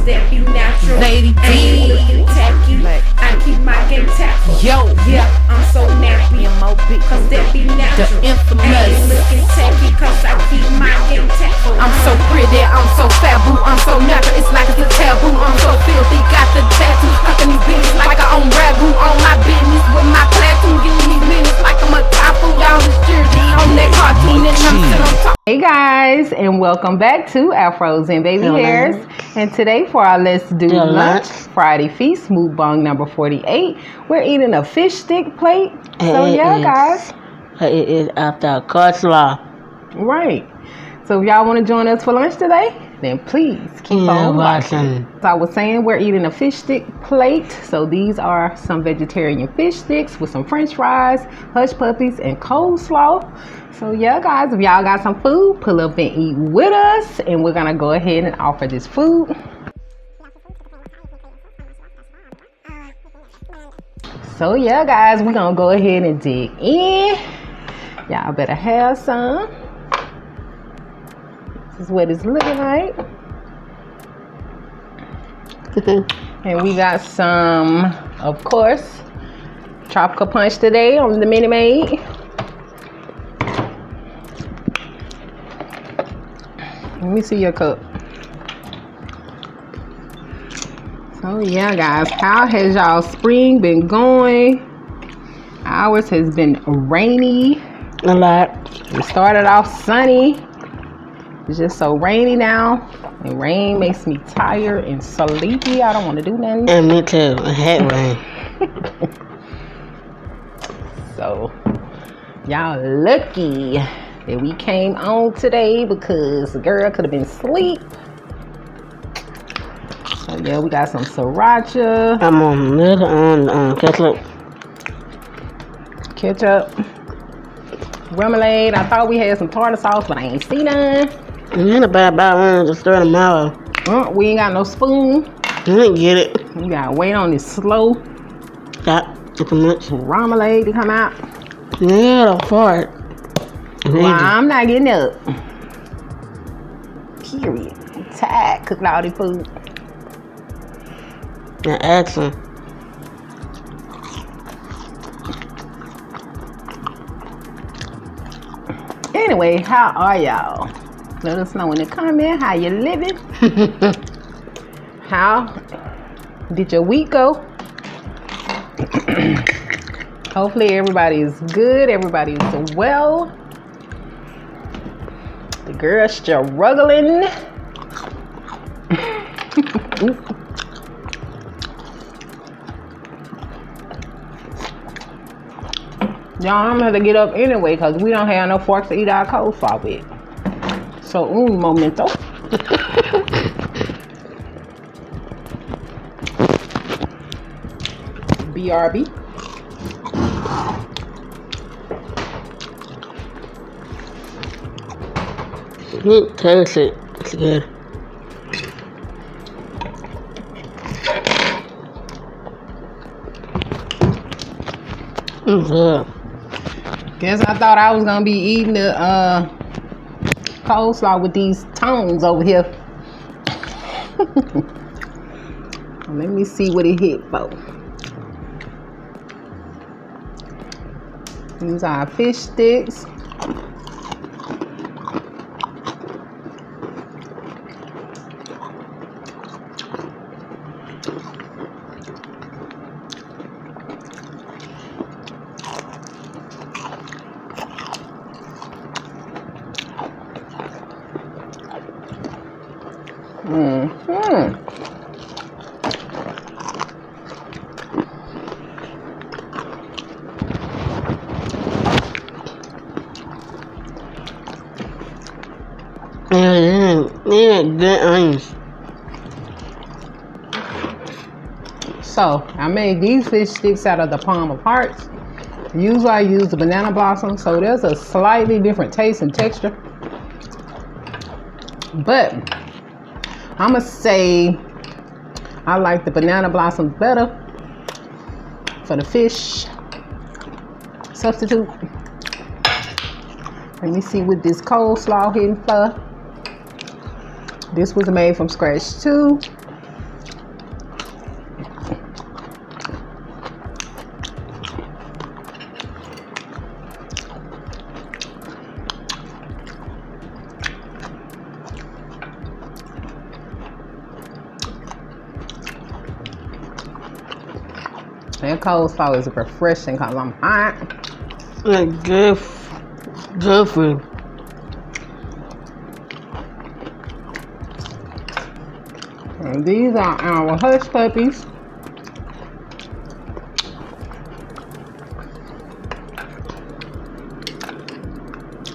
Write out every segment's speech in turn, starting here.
cause that be natural. Lady I ain't D. looking tacky. I keep my game tactful. Yo. Yeah, I'm so nappy. Cause that be natural. The I infamous. ain't looking tacky cause I keep my game tactful. I'm so pretty, I'm so fat, boo. I'm so natural, it's like it's a taboo. I'm so filthy, got the tattoo stuck in these bitches like I own ragu. On my business with my platoon, getting these minutes like I'm a typhoon. Y'all this jersey on that cartoon and I'm still on top. Hey guys, and welcome back to Afros and Baby Hairs. And today for our Let's Do Lunch Friday Feast Mukbang number 48, we're eating a fish stick plate. So yeah, guys. It is after Coleslaw. Right. So if y'all want to join us for lunch today, then please keep on watching. So I was saying we're eating a fish stick plate. So these are some vegetarian fish sticks with some french fries, Hushpuppies, and coleslaw. So yeah, guys, if y'all got some food, pull up and eat with us. And we're going to go ahead and offer this food. So yeah, guys, we're going to go ahead and dig in. Y'all better have some. This is what it's looking like. And we got some, of course, tropical punch today on the mini maid. Let me see your cup. So yeah, guys, how has y'all spring been going? Ours has been rainy. A lot. We started off sunny. It's just so rainy now. And rain makes me tired and sleepy. I don't want to do nothing. And me too. I hate rain. So, y'all lucky that we came on today because the girl could have been asleep. So yeah, we got some sriracha. I'm on little on ketchup. Roumalade. I thought we had some tartar sauce, but I ain't see none. You ain't about one, just throw them out. We ain't got no spoon. You didn't get it. You gotta wait on this slow roumalade to come out. Yeah, the fart. Well, I'm not getting up. Period. I'm tired cooking all this food. Now ask him. Anyway, how are y'all? Let us know in the comment how you living. How did your week go? Hopefully everybody is good. Everybody is well. The girl's struggling. Y'all, I'm gonna have to get up anyway because we don't have no forks to eat our coleslaw with. So, un momento. BRB. You taste it. It's good. It's good. Guess I thought I was gonna be eating the coleslaw with these tongs over here. Let me see what it hit for. These are fish sticks. Yeah, good onions. So I made these fish sticks out of the palm of hearts. Usually I use the banana blossom, so there's a slightly different taste and texture. But I'm gonna say I like the banana blossoms better for the fish substitute. Let me see what this coleslaw hitting for. This was made from scratch too. That coleslaw is refreshing because I'm hot. Like good food. And these are our Hushpuppies.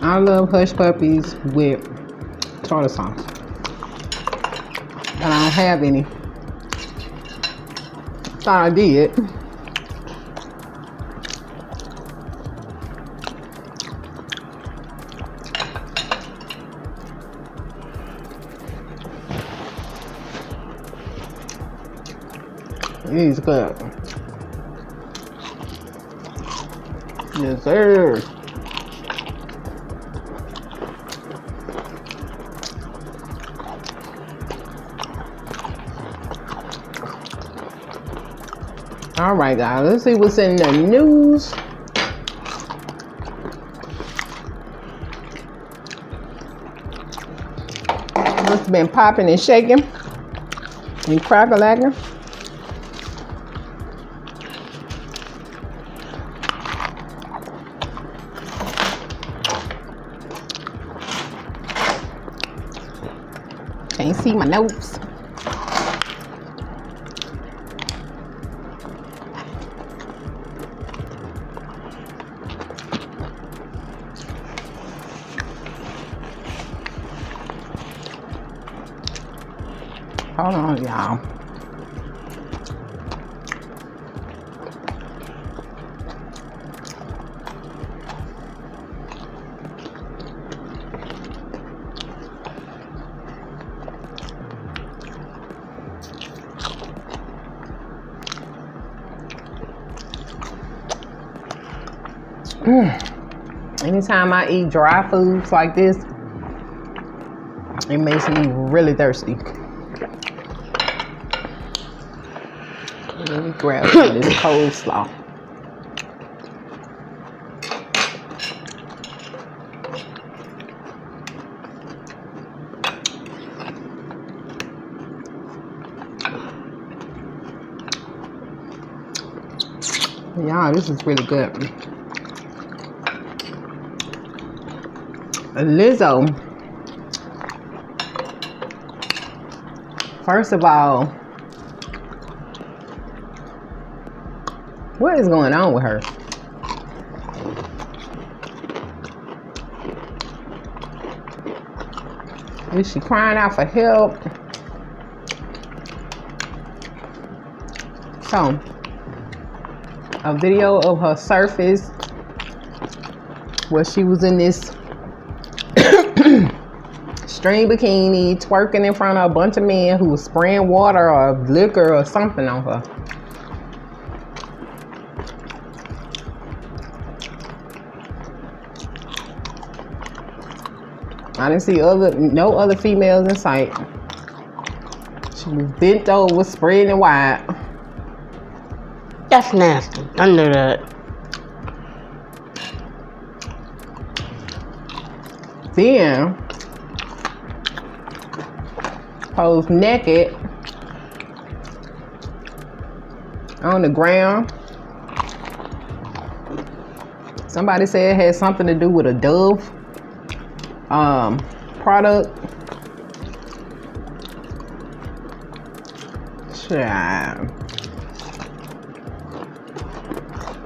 I love Hushpuppies with tartar sauce. But I don't have any. Thought I did. These good. Yes, sir. All right, guys. Let's see what's in the news. What's been popping and shaking and crack-a-lacking. Can't see my notes. Hold on, y'all. Anytime I eat dry foods like this, it makes me really thirsty. Let me grab some of this coleslaw. Y'all, this is really good. Lizzo, first of all, what is going on with her? Is she crying out for help? So, a video of her surface where she was in this string bikini twerking in front of a bunch of men who was spraying water or liquor or something on her. I didn't see no other females in sight. She was bent over, spreading it wide. That's nasty. I knew that. Then, posed naked on the ground. Somebody said it had something to do with a Dove product. Child.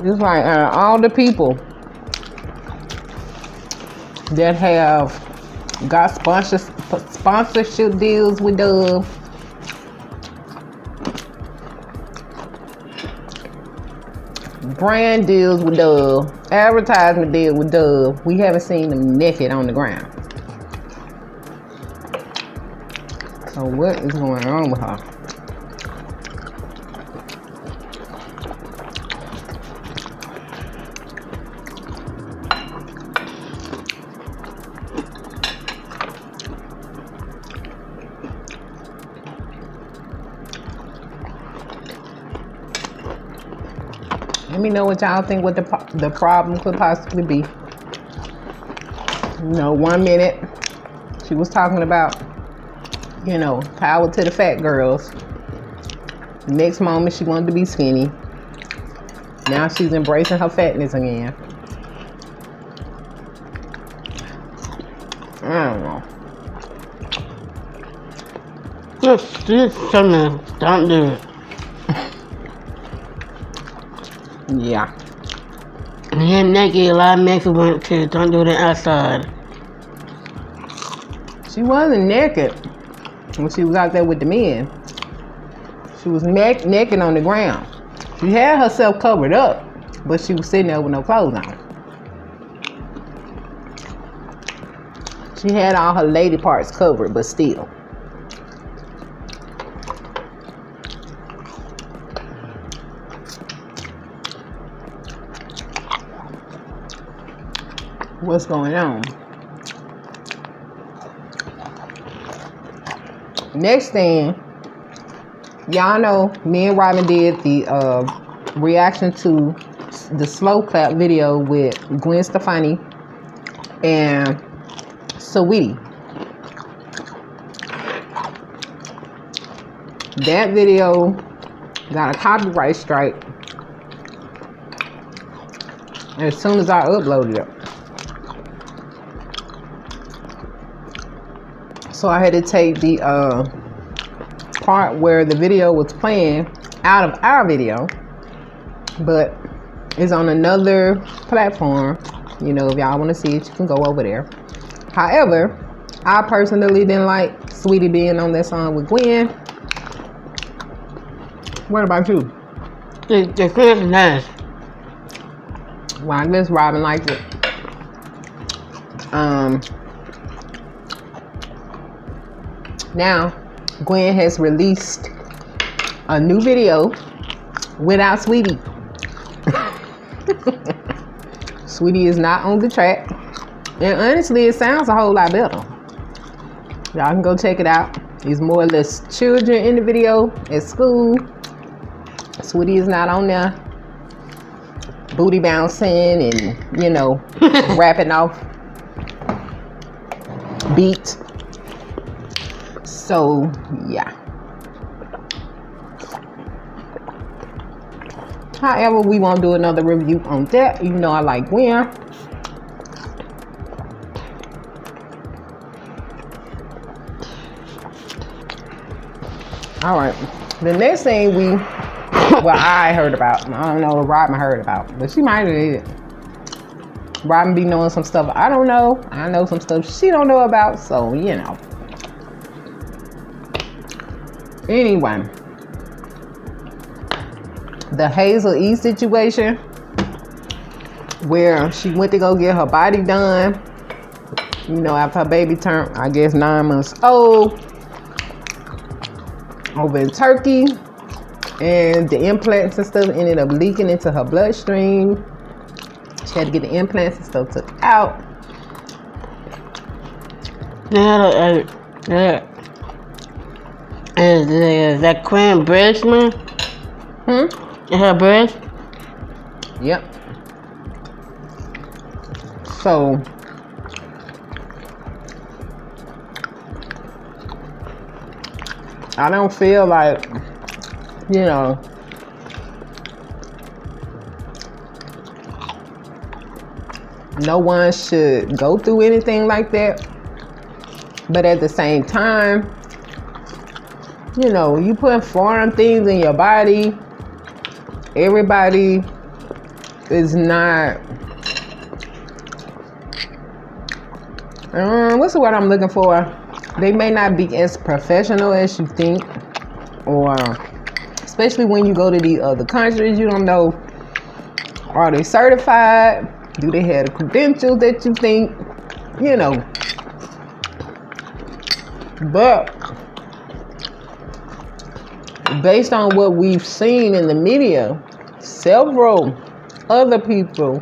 It's like all the people that have got sponsorship deals with Dove, brand deals with Dove, advertisement deal with Dove, we haven't seen them naked on the ground. So what is going on with her? Let me know what y'all think what the problem could possibly be. You know, 1 minute she was talking about, you know, power to the fat girls. The next moment she wanted to be skinny. Now she's embracing her fatness again. I don't know. Just something. Don't do it. Yeah. Getting naked, a lot of Mexican women too. Don't do that outside. She wasn't naked when she was out there with the men. She was naked on the ground. She had herself covered up, but she was sitting there with no clothes on. She had all her lady parts covered, but still. What's going on? Next thing, y'all know me and Robin did the reaction to the slow clap video with Gwen Stefani and Saweetie. That video got a copyright strike as soon as I uploaded it. So I had to take the part where the video was playing out of our video, but it's on another platform. You know, if y'all want to see it, you can go over there. However, I personally didn't like Saweetie being on that song with Gwen. What about you? The clip is nice. Well, I guess Robin liked it. Now, Gwen has released a new video without Saweetie. Saweetie is not on the track. And honestly, it sounds a whole lot better. Y'all can go check it out. There's more or less children in the video at school. Saweetie is not on there. Booty bouncing and, you know, rapping off beats. So, yeah. However, we won't do another review on that, even though I like Gwen. Alright. The next thing I heard about, I don't know if Robin heard about, but she might have did. Robin be knowing some stuff I don't know. I know some stuff she don't know about, so, you know. Anyway, the Hazel E situation where she went to go get her body done, you know, after her baby turned, I guess, 9 months old, over in Turkey, and the implants and stuff ended up leaking into her bloodstream. She had to get the implants and stuff took out. Is that Queen breast, man? In her breast? Yep. So, I don't feel like, you know, no one should go through anything like that. But at the same time, you know, you put foreign things in your body. Everybody is not, what's the word I'm looking for? They may not be as professional as you think, or especially when you go to the other countries, you don't know, are they certified? Do they have the credentials that you think, you know? But based on what we've seen in the media, several other people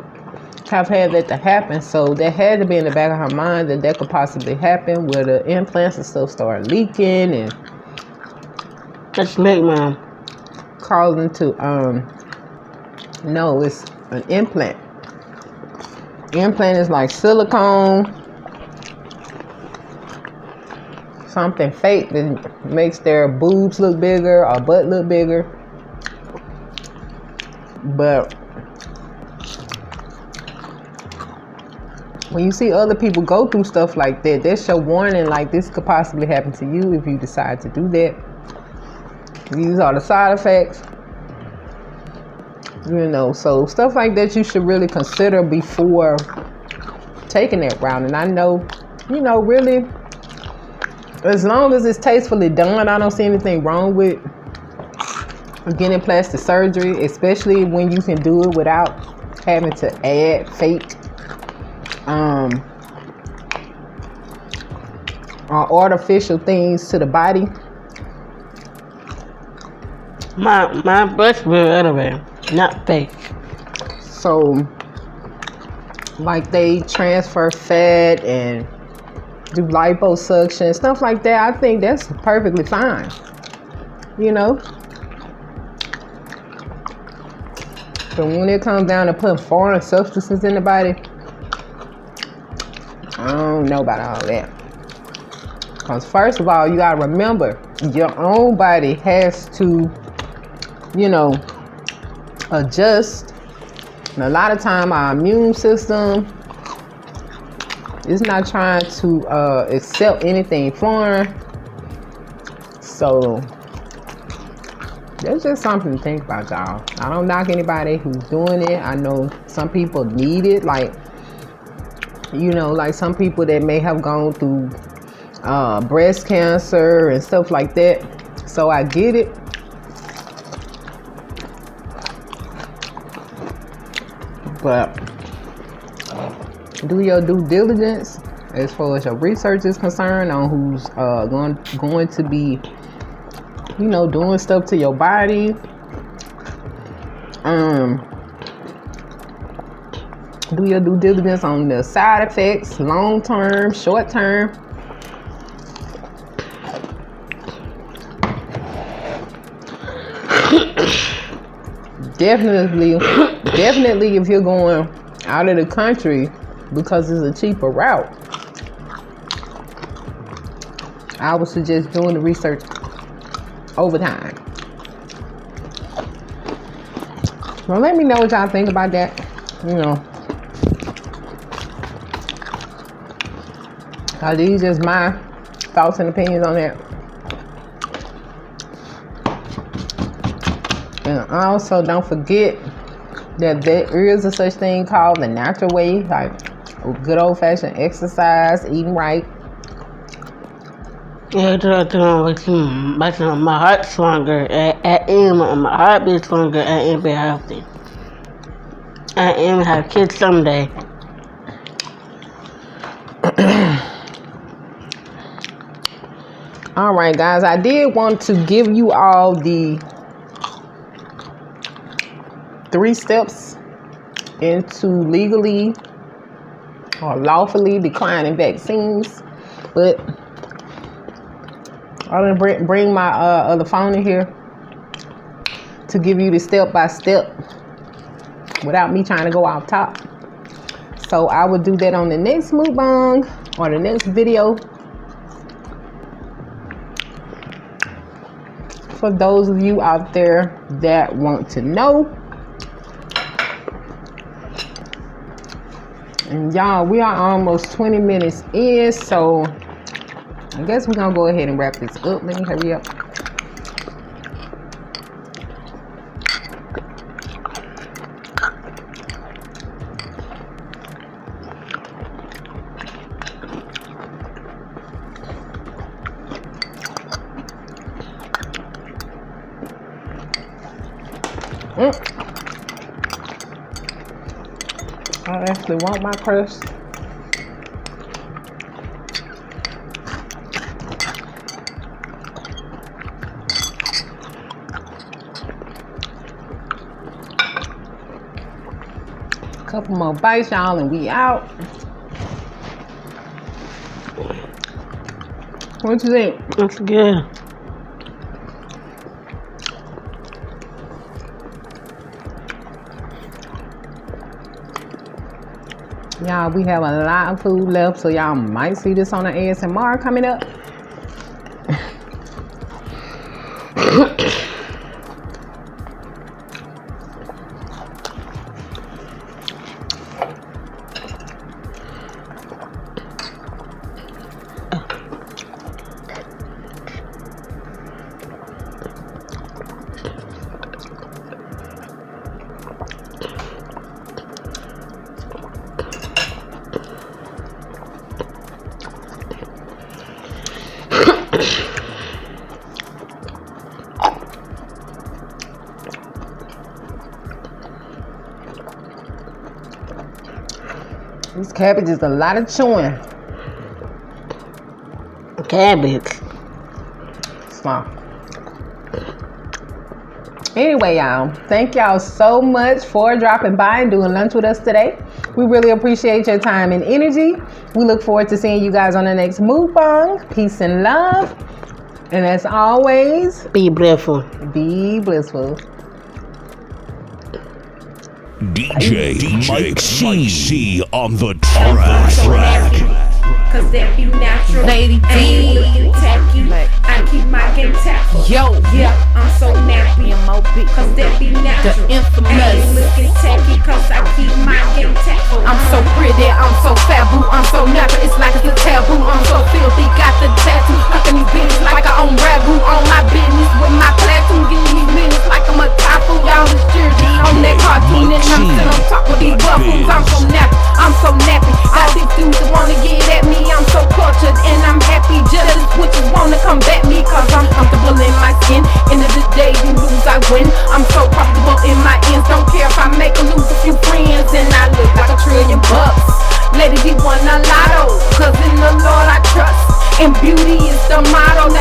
have had that to happen. So that had to be in the back of her mind that could possibly happen, where the implants and stuff start leaking and That's me, Mom. causing to no, it's an implant. Implant is like silicone, something fake that makes their boobs look bigger or butt look bigger. But when you see other people go through stuff like that, that's your warning. Like, this could possibly happen to you if you decide to do that. These are the side effects. You know, so stuff like that you should really consider before taking that route. And I know, you know, really, as long as it's tastefully done, I don't see anything wrong with getting plastic surgery, especially when you can do it without having to add fake or artificial things to the body. My breast will anyway, not fake. So, like, they transfer fat and do liposuction, stuff like that. I think that's perfectly fine, you know. But when it comes down to putting foreign substances in the body, I don't know about all that. Because first of all, you gotta remember, your own body has to, you know, adjust. And a lot of time our immune system is not trying to accept anything foreign. So that's just something to think about, y'all. I don't knock anybody who's doing it. I know some people need it, like, you know, like some people that may have gone through breast cancer and stuff like that. So I get it. But do your due diligence as far as your research is concerned on who's going to be, you know, doing stuff to your body. Do your due diligence on the side effects, long term, short term. Definitely if you're going out of the country because it's a cheaper route, I would suggest doing the research over time. Well, let me know what y'all think about that. You know, are these just my thoughts and opinions on that? And also, don't forget that there is a such thing called the natural way, like good old-fashioned exercise, eating right. Yeah, my heart's stronger. My heart be stronger. I am be healthy. I am have kids someday. All right, guys, I did want to give you all the 3 steps into legally or lawfully declining vaccines, but I'm gonna bring my other phone in here to give you the step by step without me trying to go off top. So I will do that on the next mukbang or the next video. For those of you out there that want to know. And y'all, we are almost 20 minutes in, so I guess we're gonna go ahead and wrap this up. Let me hurry up. I actually want my purse. Couple more bites, y'all, and we out. What you think? That's good. Y'all, we have a lot of food left, so y'all might see this on the ASMR coming up. This cabbage is a lot of chewing. Cabbage. Small. Anyway, y'all, thank y'all so much for dropping by and doing lunch with us today. We really appreciate your time and energy. We look forward to seeing you guys on the next Mukbang. Peace and love. And as always, Be blissful. be blissful. DJ Mike C on the track. Cause that be natural. Lady I ain't looking tacky. I keep my game tactful. Yo, Yeah, I'm so nappy. Cause that be natural. I ain't looking tacky. Cause I keep my game tactful. I'm so pretty, I'm so fabu, I'm so natural, it's like it's a taboo. I'm so filthy, got the tattoo, cooking these bitches like I own ragu. On my business with my platoon, getting these minutes like I'm a typhoon. Y'all is jersey on that cartoon, and I'm still on top of these buffaloes. I'm so nappy, I'm so nappy. All these dudes that wanna get at me, I'm so cultured and I'm happy. Jealous witches wanna come back me, cause I'm comfortable in my skin. End of the day, you lose, I win. I'm so comfortable in my ends, don't care if I make or lose a few friends. And I look like $1 trillion. Lady, we won a lotto, cause in the Lord I trust. And beauty is the motto.